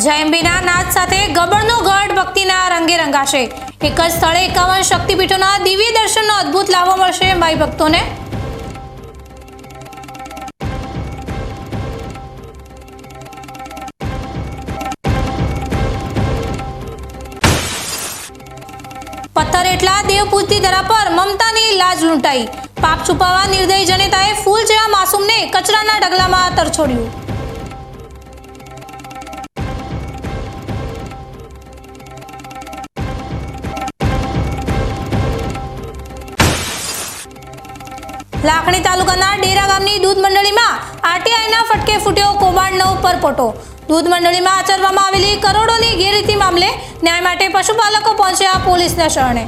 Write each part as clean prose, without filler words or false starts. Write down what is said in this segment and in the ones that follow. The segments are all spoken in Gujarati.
જય અંબેના નાદ સાથે ગબડનો ગઢ ભક્તિના રંગે રંગાશે। એક જ સ્થળે 51 શક્તિપીઠોના દિવ્ય દર્શનનો અદ્ભુત લાભો મળશે માઈ ભક્તોને। પથ્થર એટલા દેવ પૂજતી ધરા પર મમતાની લાજ લૂંટાઈ। પાપ છુપાવવા નિર્દય જનેતાએ ફૂલ જેવા માસૂમને કચરાના ઢગલામાં તરછોડ્યું। લાખણી તાલુકાના ડેરા ગામની દૂધ મંડળીમાં આરટીઆઈના ફટકે ફૂટ્યો કૌભાંડનો પરપોટો। દૂધ મંડળીમાં આચરવામાં આવેલી કરોડોની ગેરરીતિ મામલે ન્યાય માટે પશુપાલકો પહોંચ્યા પોલીસના શરણે।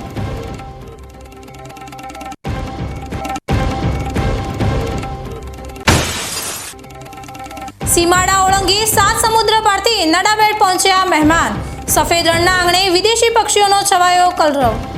સીમાડા ઓળંગી 7 સમુદ્ર પારથી નડાબેટ પહોંચ્યા મહેમાન। સફેદ રણના આંગણે વિદેશી પક્ષીઓનો છવાયો કલરવ।